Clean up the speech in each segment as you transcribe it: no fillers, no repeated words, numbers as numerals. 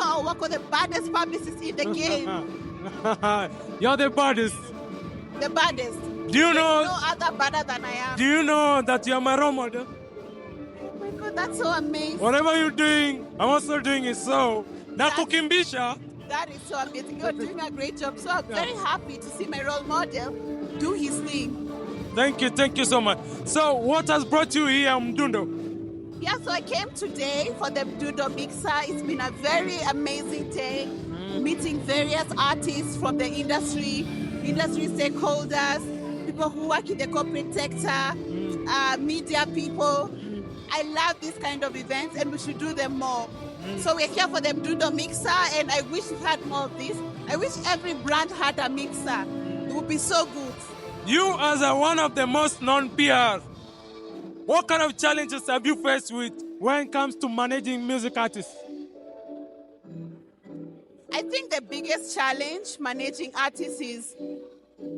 Anyiko Owoko, the baddest publicist in the game. You're the baddest. The baddest. Do you know? No other badder than I am. Do you know that you're my role model? Oh my God, that's so amazing. Whatever you're doing, I'm also doing it. So, nakukimbisha. That is so amazing. You're doing a great job. So I'm very happy to see my role model do his thing. Thank you so much. So, what has brought you here, Mdundo? Yeah, so I came today for the Mdundo Mixer. It's been a very amazing day, meeting various artists from the industry stakeholders, people who work in the corporate sector, media people. I love this kind of events and we should do them more. So we're here for the Mdundo Mixer and I wish we had more of this. I wish every brand had a mixer. It would be so good. You as one of the most known PR, what kind of challenges have you faced with when it comes to managing music artists? I think the biggest challenge managing artists is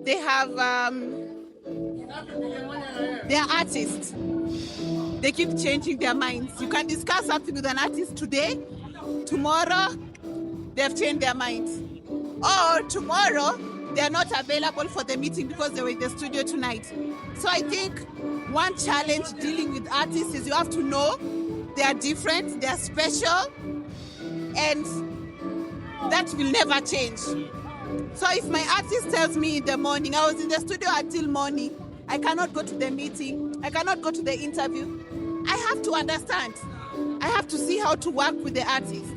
they have, they're artists. They keep changing their minds. You can discuss something with an artist today, tomorrow they've changed their minds. Or tomorrow they're not available for the meeting because they were in the studio tonight. So I think one challenge dealing with artists is you have to know they are different, they are special, and that will never change. So if my artist tells me in the morning, I was in the studio until morning, I cannot go to the meeting, I cannot go to the interview, I have to understand. I have to see how to work with the artist.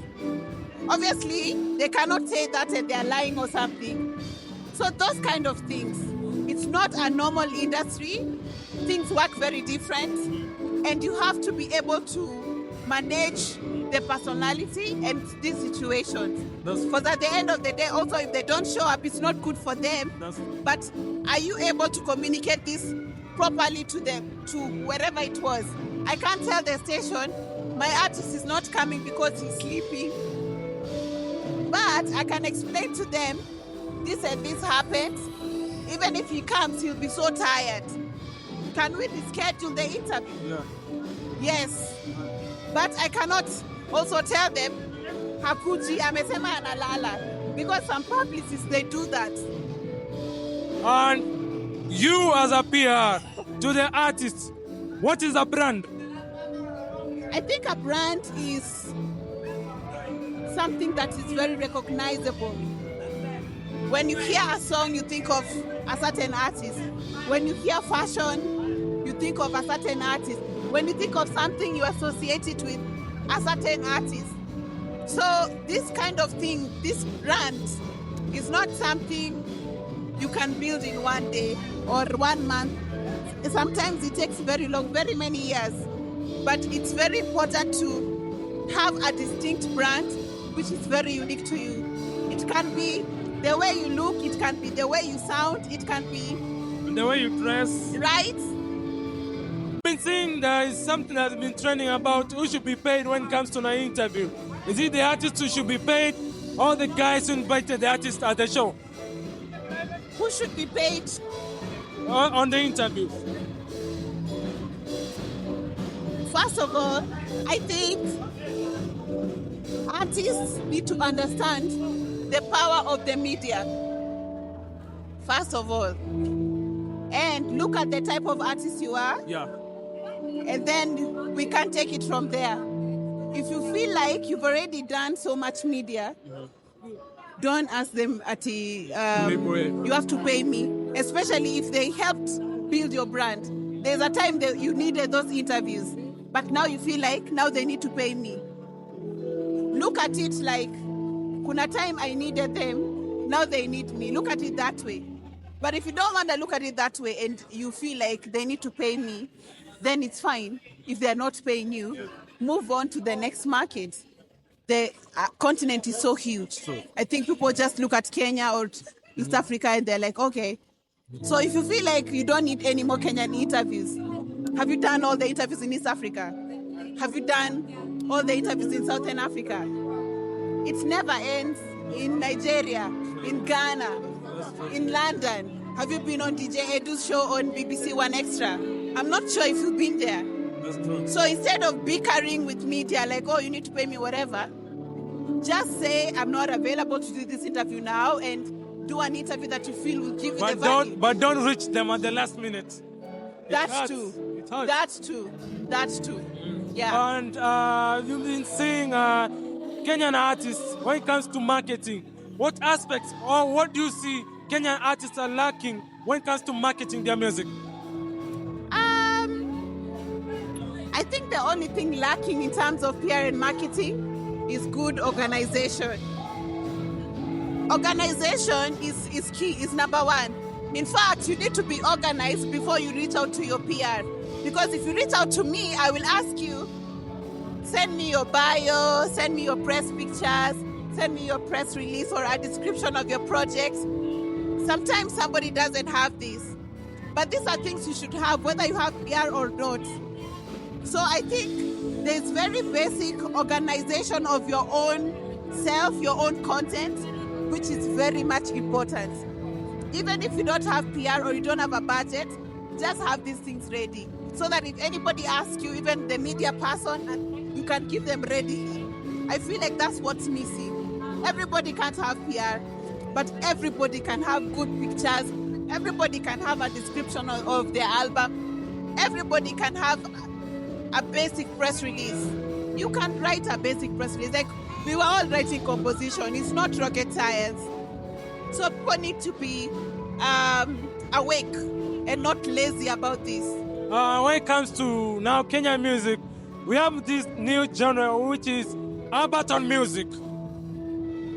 Obviously, they cannot say that and they're lying or something. So those kind of things. It's not a normal industry. Things work very different. And you have to be able to manage the personality and these situations. Because at the end of the day, also if they don't show up, it's not good for them. But are you able to communicate this properly to them, to wherever it was? I can't tell the station, my artist is not coming because he's sleeping. But I can explain to them, this and this happened. Even if he comes, he'll be so tired. Can we reschedule the interview? Yeah. Yes. But I cannot also tell them, Hakuji, amesema analala. Because some publicists, they do that. And you as a PR, to the artists, what is a brand? I think a brand is something that is very recognizable. When you hear a song, you think of a certain artist. When you hear fashion, you think of a certain artist. When you think of something, you associate it with a certain artist. So this kind of thing, this brand, is not something you can build in one day or 1 month. Sometimes it takes very long, very many years. But it's very important to have a distinct brand which is very unique to you. It can be the way you look, it can be the way you sound, it can be the way you dress. Right? I've been seeing there is something that's been trending about who should be paid when it comes to an interview. Is it the artist who should be paid or the guys who invited the artist at the show? Who should be paid? On the interview. First of all, I think artists need to understand the power of the media. First of all. And look at the type of artist you are. Yeah. And then we can take it from there. If you feel like you've already done so much media, don't ask them you have to pay me, especially if they helped build your brand. There's a time that you needed those interviews, but now you feel like now they need to pay me. Look at it like, kuna time I needed them, now they need me. Look at it that way. But if you don't want to look at it that way and you feel like they need to pay me, then it's fine. If they're not paying you, move on to the next market. The continent is so huge. I think people just look at Kenya or East Africa and they're like, okay. So if you feel like you don't need any more Kenyan interviews, have you done all the interviews in East Africa? Have you done all the interviews in Southern Africa? It never ends in Nigeria, in Ghana, in London. Have you been on DJ Edu's show on BBC One Extra? I'm not sure if you've been there. So instead of bickering with media, like, oh, you need to pay me whatever, Just say, I'm not available to do this interview now, and do an interview that you feel will give you the value. But don't reach them at the last minute. That's true. It hurts. That's true. Yeah. And you've been seeing Kenyan artists when it comes to marketing. What aspects or what do you see Kenyan artists are lacking when it comes to marketing their music? I think the only thing lacking in terms of PR and marketing is good organization. Organization is key, is number one. In fact, you need to be organized before you reach out to your PR. Because if you reach out to me, I will ask you, send me your bio, send me your press pictures, send me your press release or a description of your projects. Sometimes somebody doesn't have this. But these are things you should have, whether you have PR or not. So I think there's very basic organization of your own self, your own content, which is very much important. Even if you don't have PR or you don't have a budget, just have these things ready. So that if anybody asks you, even the media person, you can keep them ready. I feel like that's what's missing. Everybody can't have PR, but everybody can have good pictures. Everybody can have a description of their album. Everybody can have a basic press release. You can write a basic press release. Like, we were all writing composition. It's not rocket science. So people need to be awake and not lazy about this. When it comes to now Kenyan music, we have this new genre which is arbantone music.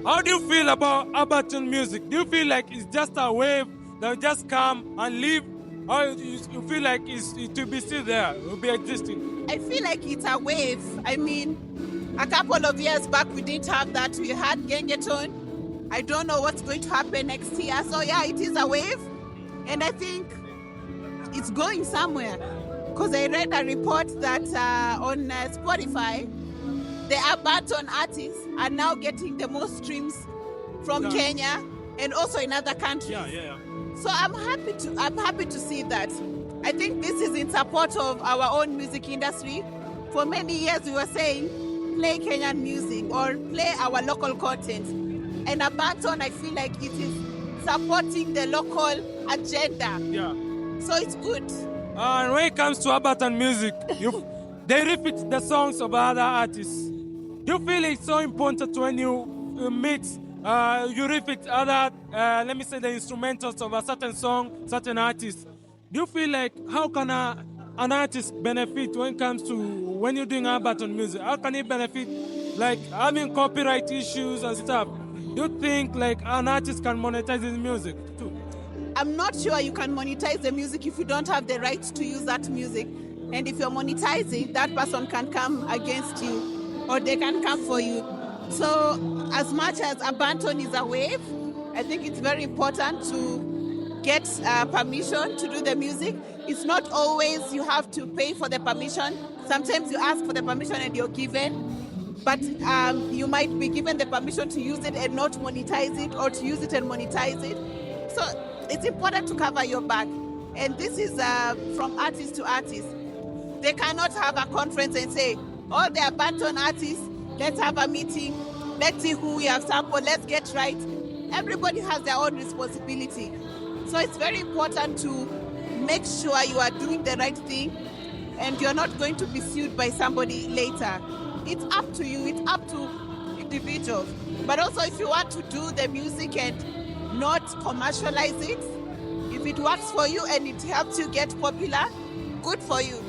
How do you feel about arbantone music? Do you feel like it's just a wave that will just come and leave? Or you feel like it will be still there, it will be existing? I feel like it's a wave. I mean, a couple of years back we didn't have that. We had gengetone. I don't know what's going to happen next year. So yeah, it is a wave. And I think it's going somewhere. Because I read a report that on Spotify, the arbantone artists are now getting the most streams from Kenya and also in other countries. Yeah. So I'm happy to see that. I think this is in support of our own music industry. For many years we were saying, play Kenyan music or play our local content. And arbantone, I feel like it is supporting the local agenda. Yeah. So it's good. And when it comes to arbantone music, they repeat the songs of other artists. Do you feel it's so important when you meet, you repeat other, let me say the instrumentals of a certain song, certain artist? Do you feel like how can an artist benefit when it comes to when you're doing arbantone music? How can he benefit like having copyright issues and stuff? Do you think like an artist can monetize his music too? I'm not sure you can monetize the music if you don't have the right to use that music. And if you're monetizing, that person can come against you or they can come for you. So as much as arbantone is a wave, I think it's very important to get permission to do the music. It's not always you have to pay for the permission. Sometimes you ask for the permission and you're given. But you might be given the permission to use it and not monetize it, or to use it and monetize it. So it's important to cover your back. And this is from artist to artist. They cannot have a conference and say, all the arbantone artists, let's have a meeting, let's see who we have sampled, let's get right. Everybody has their own responsibility. So it's very important to make sure you are doing the right thing and you're not going to be sued by somebody later. It's up to you, it's up to individuals. But also if you want to do the music and not commercialize it, if it works for you and it helps you get popular, good for you.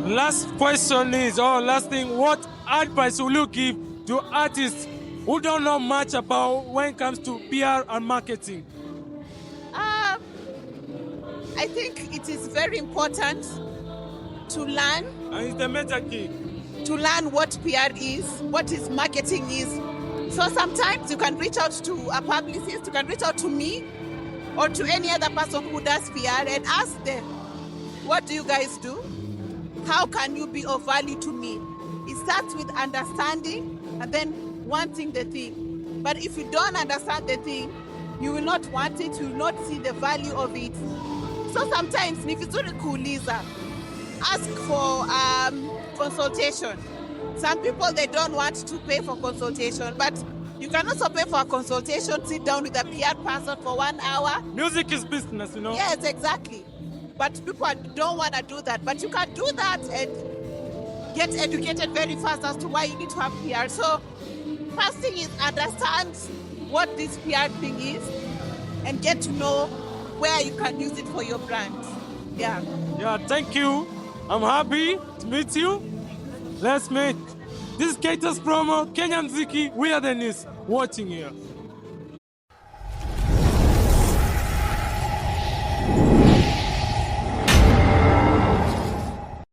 Last question is, last thing, what advice will you give to artists who don't know much about when it comes to PR and marketing? I think it is very important to learn. And it's the major key. To learn what PR is, what is marketing is. So sometimes you can reach out to a publicist, you can reach out to me or to any other person who does PR and ask them, what do you guys do? How can you be of value to me? It starts with understanding and then wanting the thing. But if you don't understand the thing, you will not want it, you will not see the value of it. So sometimes, if it's very cool, Lisa, ask for consultation. Some people, they don't want to pay for consultation, but you can also pay for a consultation, sit down with a PR person for 1 hour. Music is business, you know? Yes, exactly. But people don't want to do that. But you can do that and get educated very fast as to why you need to have PR. So first thing is understand what this PR thing is and get to know where you can use it for your brand. Yeah. Yeah, thank you. I'm happy to meet you. Let's make this Katers promo, Kenyan Ziki, we are the news watching here.